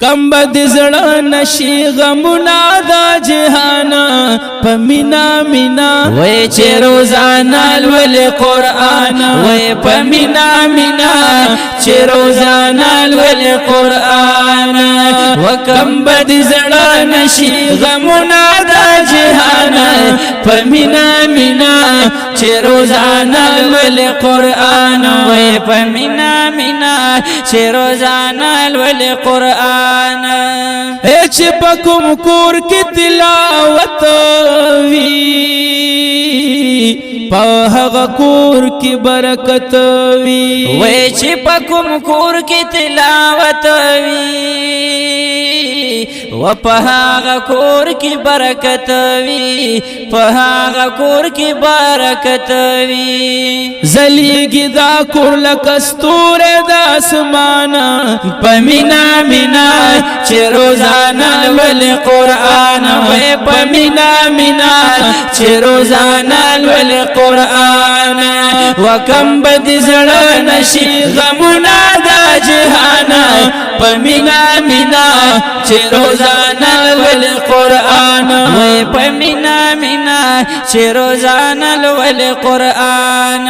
کم بد زړه نشي غمنا دا جهان پمینا مینا وای چې روزانه ول قرآن وای پمینا مینا چې روزانه ول قرآن وکم بد زړه نشي غمنا دا جهان پمینا مینا چې روزانه ول قرآن وای پمینا مینا چې روزانه ول قرآن اچ پکم کور کی تلاوت وی پاہغ کور کی برکت وی وی چ پکم کور کی تلاوت وی و پاہغ کور کی برکت وی پاہغ کور کی برکت وی زلیگی دا کور لکستور دا اسمان پمینا مینا چې روزانه ول قرآن وې پمینا مینا چې روزانه ول قرآن وکم بد زړه نشي غمنا دا جهان پمینا مینا چې روزانه ول قرآن وې پمینا مینا چې روزانه ول قرآن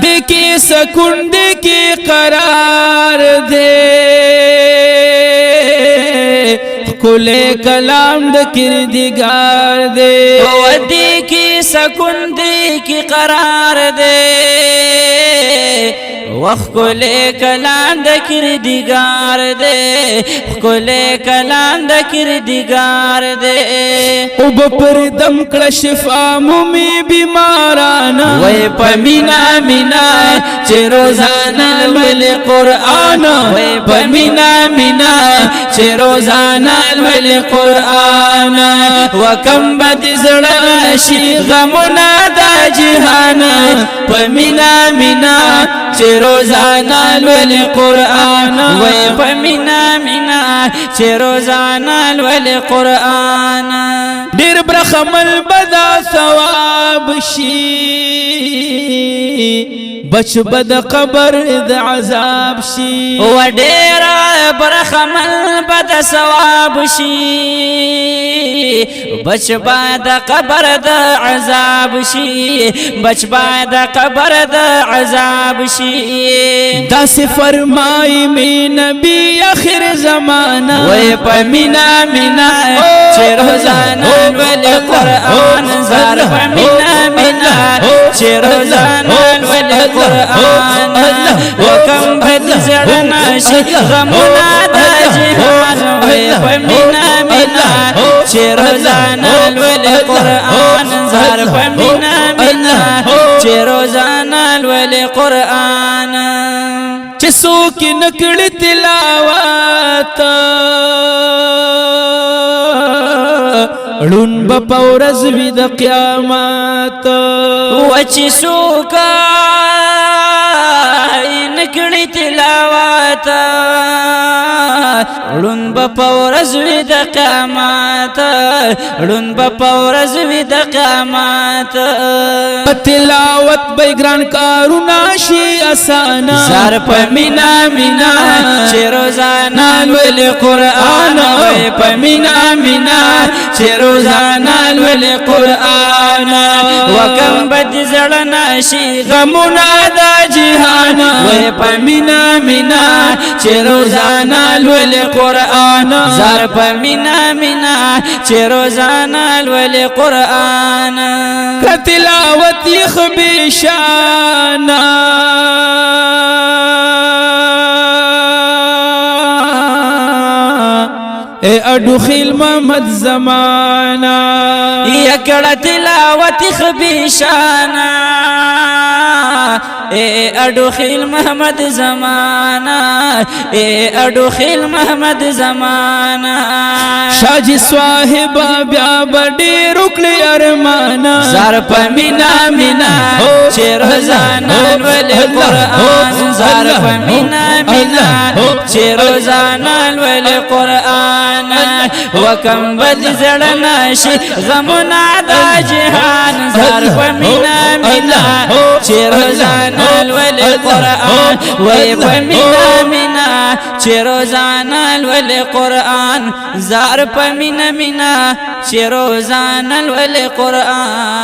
دکی سکون دکی قرار دے کلے کلام د کردگار دے ودی کی سکون دی کی قرار دے وخ کلے کلام د کردگار دے کلے کلام د کردگار دے او بپر دم کړه شفا مومی بیمارانا وای پمینا مینا چې روزانه ول قرآن وای پمینا مینا چې روزانه ول قرآن وکم بد زړه شي غمنا دا جهان پمینا مینا چې روزانه ول قرآن وای پمینا مینا چې روزانه ول قرآن ډیر برخمل بدا ثواب شي بچ بد قبر د عذاب شي و ډیر برخمل بد ثواب شي بچ بد قبر د عذاب شي بچ بد قبر د عذاب شي داس فرمای می نبی اخر زمانہ وای پمینا مینا چې روزانه ول قرآن زار پمینا مینا چې روزانه ول قرآن وکم بد زړه نشي غمنا د جهان وای پمینا مینا چې روزانه ول قرآن زار پمینا مینا چې روزانه ول قرآن چې څوک نکړي تلاوت ړون بپورز وی د قیامت و چې څوک نکړي تلاوت ړون بپورز وی د قیامت ړون بپورز وی د قیامت تلاوت به ګران کارونه شي اسانه زار پمینا مینا چې روزانه ول قرآن وای پمینا مینا چې روزانه ول قرآن وکم بد زړه نشي غمنا دا جهان وای پمینا مینا چې روزانه ول قرآن زار پمینا مینا چې روزانه ول قرآن کتلاوت خبيشانا اے اڈو خیل محمد زمانا یکڑا تلاوت خبیشانا اے اڈو خیل محمد زمانا اے اڈو خیل محمد زمانا شاجی صاحبہ بیا بڑی رکلی ارمانا زار پمینا مینا چې روزانه ول قرآن زار پمینا مینا چې روزانه ول قرآن وکم بد زړه نشي غمنا دا جهان زار پمینا مینا چې روزانه روزانا والقرآن ويبمنا منا چه روزانا والقرآن زار پمنا منا چه روزانا والقرآن